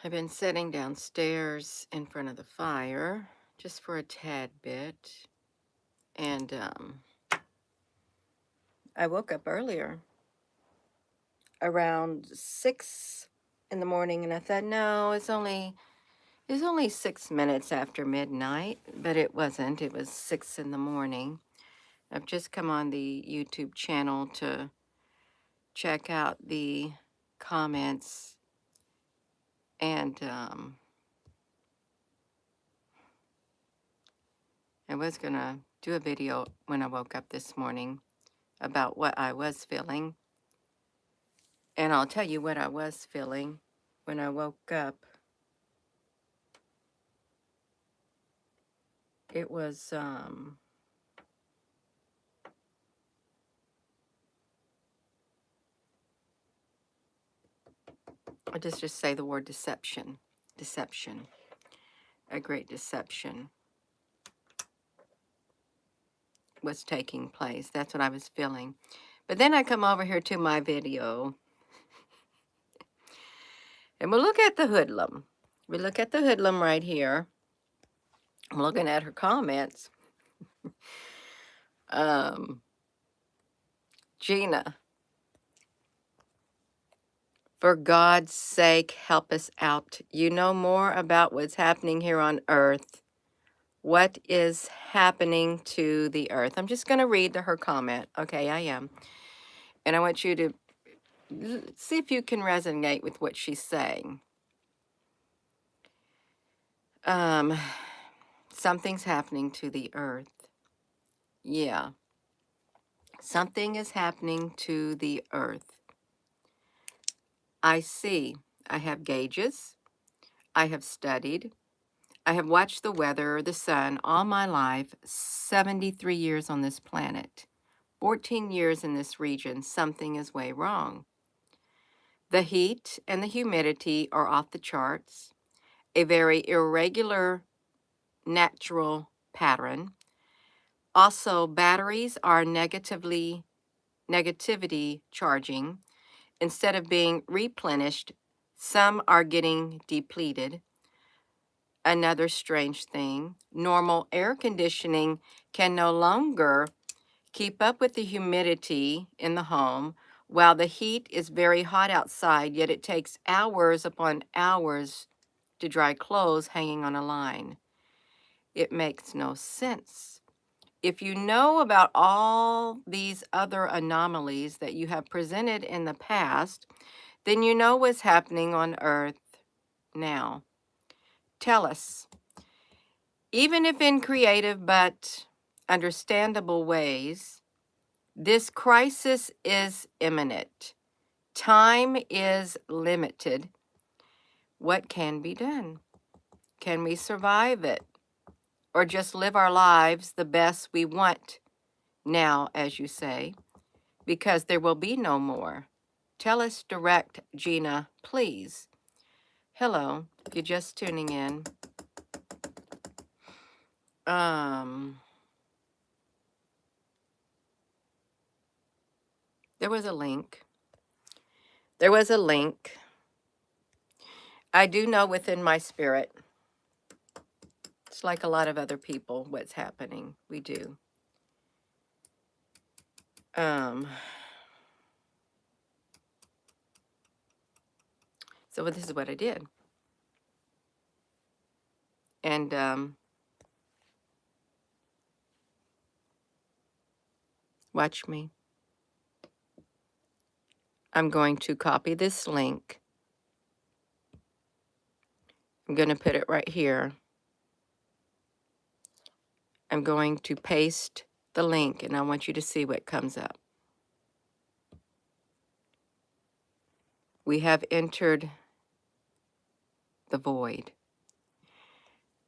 I've been sitting downstairs in front of the fire just for a tad bit. And I woke up earlier around 6 in the morning and I thought, no, it's only 6 minutes after midnight, but it wasn't. It was 6 in the morning. I've just come on the YouTube channel to check out the comments and I was gonna do a video when I woke up this morning about what I was feeling. And I'll tell you what I was feeling when I woke up. It was, I'll just say the word deception. Deception. A great deception was taking place. That's what I was feeling. But then I come over here to my video and we'll look at the hoodlum. We look at the hoodlum right here. I'm looking at her comments. Gina, for God's sake, help us out. You know more about what's happening here on earth. What is happening to the earth? I'm just going to read her comment. Okay, I am. And I want you to see if you can resonate with what she's saying. Something's happening to the earth. Yeah. Something is happening to the earth. I see. I have gauges. I have studied. I have watched the weather, the sun, all my life, 73 years on this planet, 14 years in this region. Something is way wrong. The heat and the humidity are off the charts, a very irregular natural pattern. Also, batteries are negativity charging. Instead of being replenished, some are getting depleted. Another strange thing, normal air conditioning can no longer keep up with the humidity in the home, while the heat is very hot outside, yet it takes hours upon hours to dry clothes hanging on a line. It makes no sense. If you know about all these other anomalies that you have presented in the past, then you know what's happening on Earth now. Tell us, even if in creative but understandable ways, this crisis is imminent. Time is limited. What can be done? Can we survive it? Or just live our lives the best we want now, as you say, because there will be no more? Tell us direct, Gina, please. Hello, if you're just tuning in. There was a link. There was a link. I do know within my spirit, it's like a lot of other people, what's happening. We do. So this is what I did. And watch me. I'm going to copy this link. I'm going to put it right here. I'm going to paste the link, and I want you to see what comes up. We have entered the void.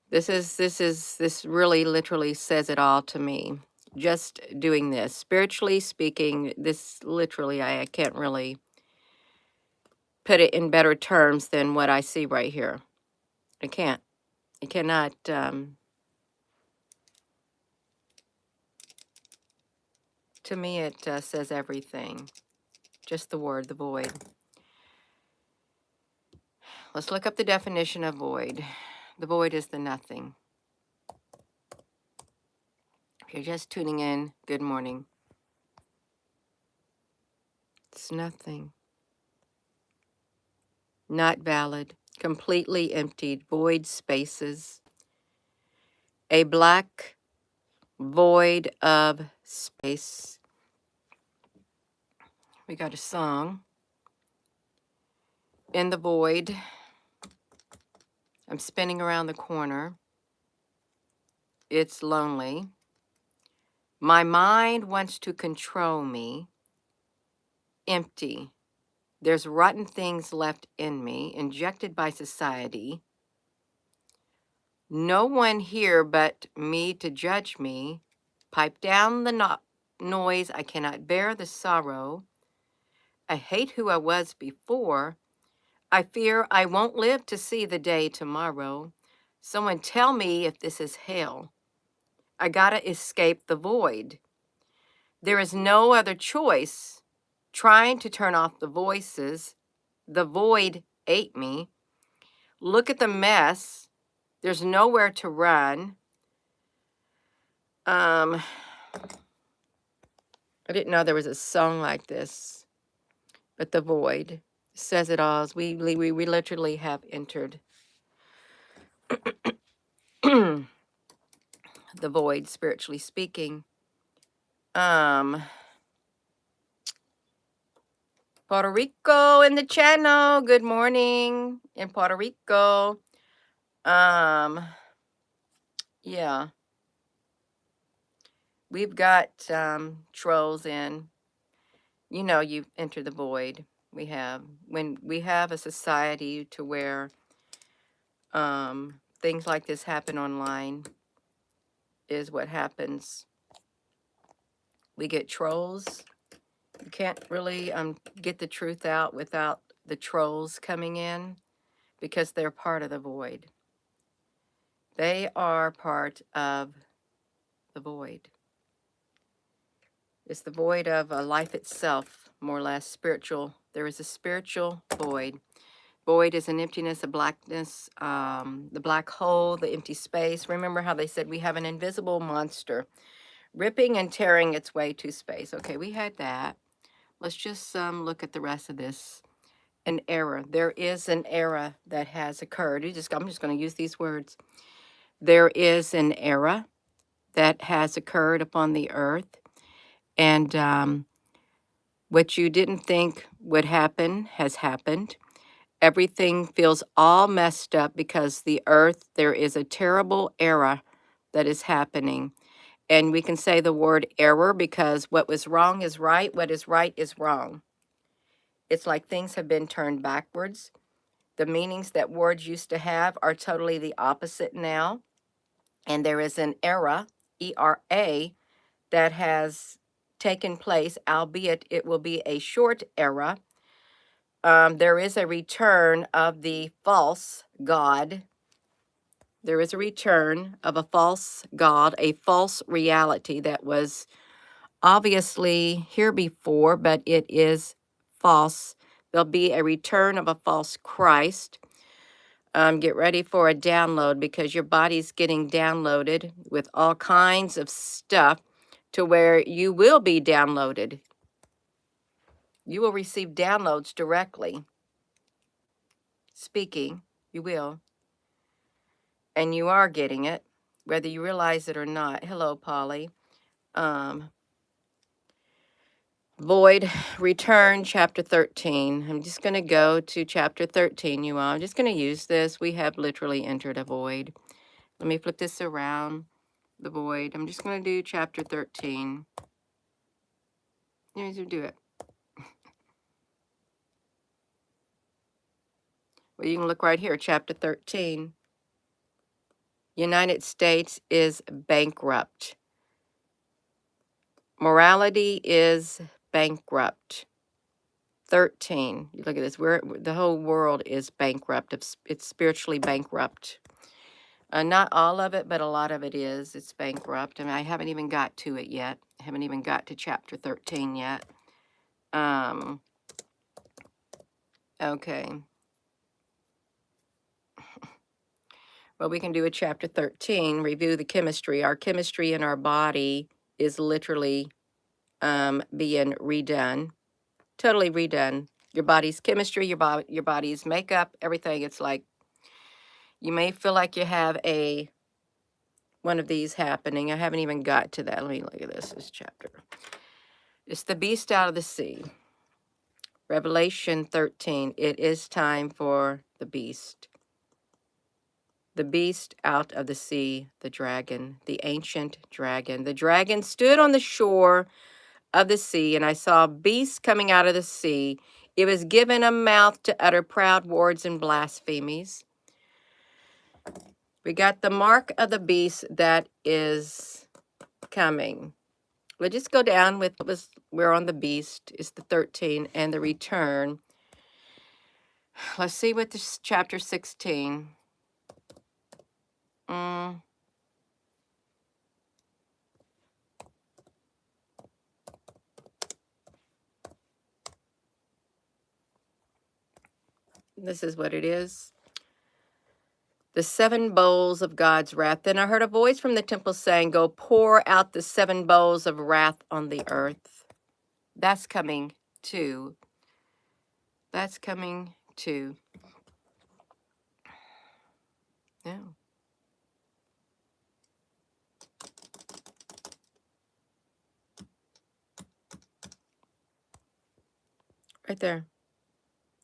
This really literally says it all to me. Just doing this. Spiritually speaking, this literally, I can't really put it in better terms than what I see right here. I can't. I cannot. To me, it says everything. Just the word, the void. Let's look up the definition of void. The void is the nothing. If you're just tuning in, good morning. It's nothing. Not valid. Completely emptied. Void spaces. A black void of space. We got a song. In the void. I'm spinning around the corner. It's lonely. My mind wants to control me. Empty. There's rotten things left in me, injected by society. No one here but me to judge me. Pipe down the noise. I cannot bear the sorrow. I hate who I was before. I fear I won't live to see the day tomorrow. Someone tell me if this is hell. I gotta escape the void. There is no other choice. Trying to turn off the voices. The void ate me. Look at the mess. There's nowhere to run. I didn't know there was a song like this, but the void says it all. We literally have entered the void, spiritually speaking. Puerto Rico in the channel. Good morning in Puerto Rico. Yeah. We've got trolls in. You know, you enter the void. When we have a society to where things like this happen online is what happens. We get trolls. You can't really get the truth out without the trolls coming in because they're part of the void. They are part of the void. It's the void of life itself, more or less spiritual. There is a spiritual void. Void is an emptiness, a blackness, the black hole, the empty space. Remember how they said we have an invisible monster ripping and tearing its way to space. Okay, we had that. Let's just look at the rest of this. An error. There is an error that has occurred. I'm just going to use these words. There is an error that has occurred upon the earth. And what you didn't think would happen has happened. Everything feels all messed up because the earth, there is a terrible error that is happening. And we can say the word error because what was wrong is right. What is right is wrong. It's like things have been turned backwards. The meanings that words used to have are totally the opposite now. And there is an era, E-R-A, that has taken place, albeit it will be a short era. There is a return of the false God. There is a return of a false God, a false reality that was obviously here before, but it is false. There'll be a return of a false Christ. Get ready for a download because your body's getting downloaded with all kinds of stuff to where you will be downloaded. You will receive downloads directly. Speaking, you will. And you are getting it, whether you realize it or not. Hello, Polly. Void, return, chapter 13. I'm just going to go to chapter 13, you all. I'm just going to use this. We have literally entered a void. Let me flip this around, the void. I'm just going to do chapter 13. Here's do it. Well, you can look right here, chapter 13. United States is bankrupt. Morality is bankrupt. 13. You look at this. The whole world is bankrupt. It's spiritually bankrupt. Not all of it, but a lot of it is. It's bankrupt. I mean, I haven't even got to it yet. I haven't even got to chapter 13 yet. Okay. Well, we can do a chapter 13, review the chemistry. Our chemistry in our body is literally being redone, totally redone. Your body's chemistry, your body's makeup, everything. It's like you may feel like you have one of these happening. I haven't even got to that. Let me look at this chapter. It's the beast out of the sea. Revelation 13. It is time for the beast. The beast out of the sea, the dragon, the ancient dragon. The dragon stood on the shore of the sea, and I saw a beast coming out of the sea. It was given a mouth to utter proud words and blasphemies. We got the mark of the beast that is coming. We'll just go down with we're on the beast. It's the 13 and the return. Let's see what this chapter 16. This is what it is. The 7 bowls of God's wrath. Then I heard a voice from the temple saying, go pour out the 7 bowls of wrath on the earth. That's coming too. That's coming too. Yeah. Right there.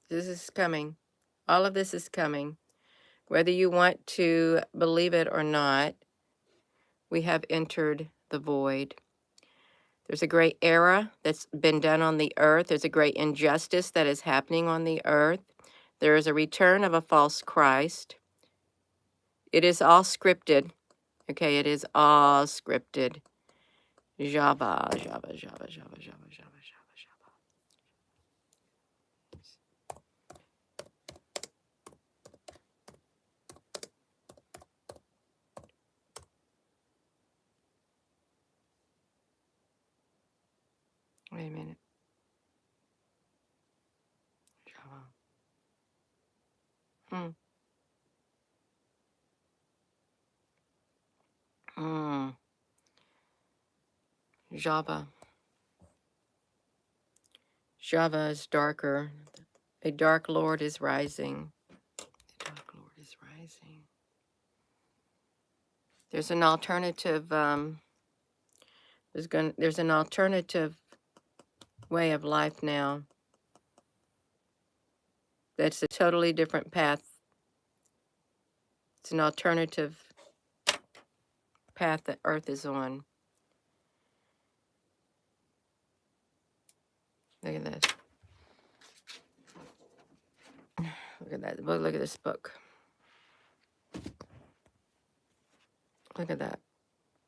This is coming. All of this is coming. Whether you want to believe it or not, we have entered the void. There's a great era that's been done on the earth. There's a great injustice that is happening on the earth. There is a return of a false Christ. It is all scripted. Okay, it is all scripted. Java, Java, Java, Java, Java, Java, Java, Java. Wait a minute. Java. Java. Java is darker. A dark Lord is rising. A dark Lord is rising. There's an alternative. There's an alternative way of life now. That's a totally different path. It's an alternative path that Earth is on. Look at this. Look at that book. Look at this book. Look at that.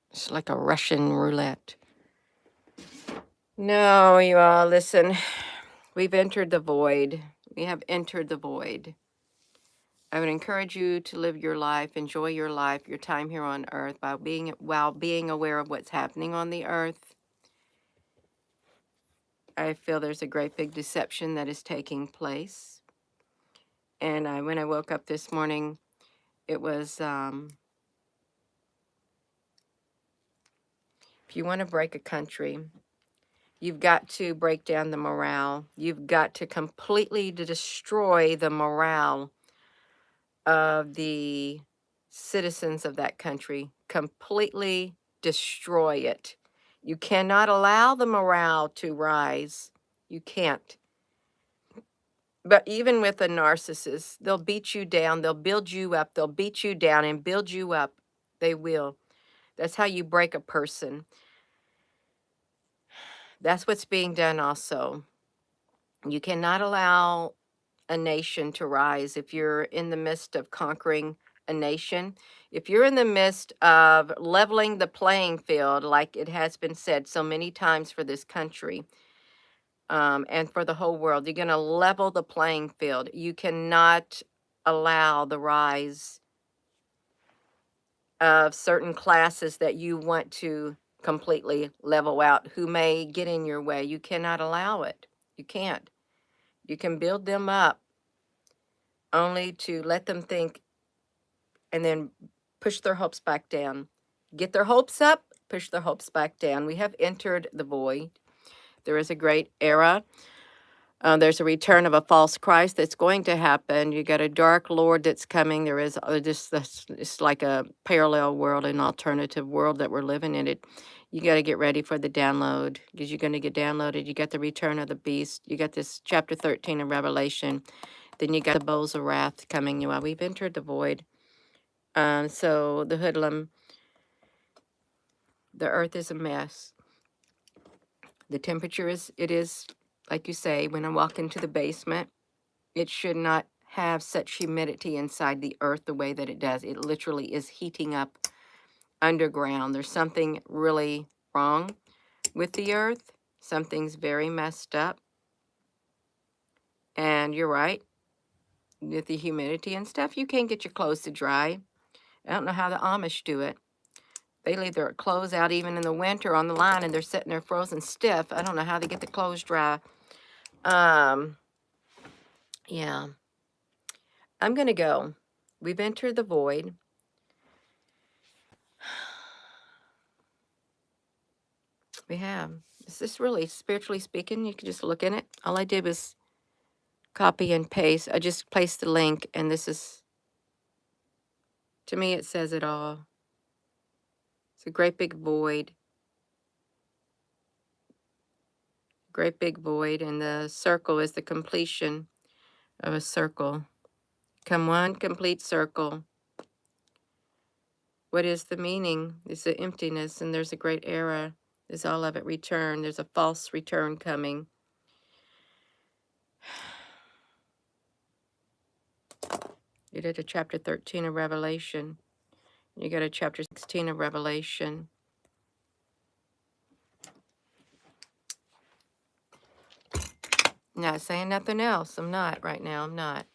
It's like a Russian roulette. No, you all, listen. We've entered the void. We have entered the void. I would encourage you to live your life, enjoy your life, your time here on earth while being aware of what's happening on the earth. I feel there's a great big deception that is taking place. And when I woke up this morning, it was, if you want to break a country, you've got to break down the morale. You've got to completely destroy the morale of the citizens of that country. Completely destroy it. You cannot allow the morale to rise. You can't. But even with a narcissist, they'll beat you down. They'll build you up. They'll beat you down and build you up. They will. That's how you break a person. That's what's being done also. You cannot allow a nation to rise if you're in the midst of conquering a nation. If you're in the midst of leveling the playing field, like it has been said so many times for this country and for the whole world, you're going to level the playing field. You cannot allow the rise of certain classes that you want to completely level out who may get in your way. You cannot allow it. You can't. You can build them up only to let them think and then push their hopes back down. Get their hopes up, push their hopes back down. We have entered the void. There is a great era. There's a return of a false Christ that's going to happen. You got a dark Lord that's coming. There is just this, it's like a parallel world, an alternative world that we're living in. It, you got to get ready for the download because you're going to get downloaded. You got the return of the beast. You got this chapter 13 of Revelation. Then you got the bowls of wrath coming. You know, we've entered the void. So the hoodlum, the earth is a mess. The temperature is, it is, like you say, when I walk into the basement, it should not have such humidity inside the earth the way that it does. It literally is heating up underground. There's something really wrong with the earth. Something's very messed up. And you're right, with the humidity and stuff, you can't get your clothes to dry. I don't know how the Amish do it. They leave their clothes out even in the winter on the line, and they're sitting there frozen stiff. I don't know how they get the clothes dry. Yeah. I'm going to go. We've entered the void. We have. Is this really, spiritually speaking? You can just look in it. All I did was copy and paste. I just placed the link, and this is, to me, it says it all. It's a great big void. Great big void, and the circle is the completion of a circle. Come one complete circle. What is the meaning? It's the emptiness, and there's a great era. Is all of it return. There's a false return coming. You did a chapter 13 of Revelation. You got a chapter 16 of Revelation. Not saying nothing else. I'm not right now. I'm not.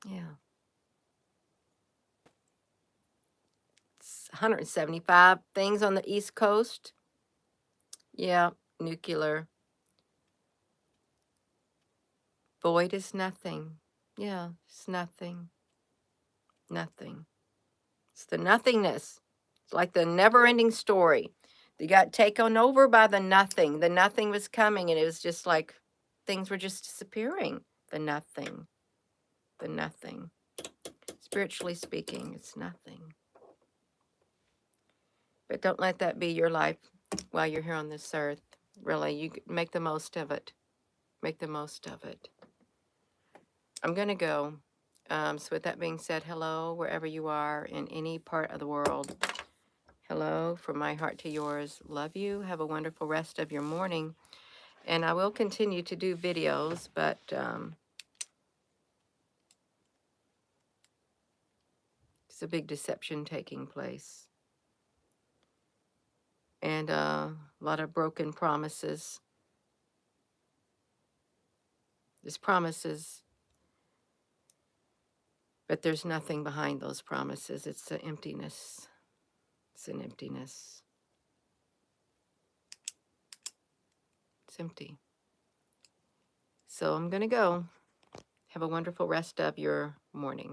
Yeah. It's 175 things on the East Coast. Yeah, nuclear. Void is nothing. Yeah, it's nothing. Nothing. It's the nothingness. It's like the never-ending story. They got taken over by the nothing. The nothing was coming, and it was just like things were just disappearing. The nothing. The nothing. Spiritually speaking, it's nothing. But don't let that be your life while you're here on this earth. Really, you make the most of it. Make the most of it. I'm going to go. So with that being said, hello, wherever you are in any part of the world. Hello, from my heart to yours. Love you. Have a wonderful rest of your morning. And I will continue to do videos, but it's a big deception taking place. And a lot of broken promises. There's promises, but there's nothing behind those promises. It's an emptiness. It's an emptiness. It's empty. So I'm going to go. Have a wonderful rest of your morning.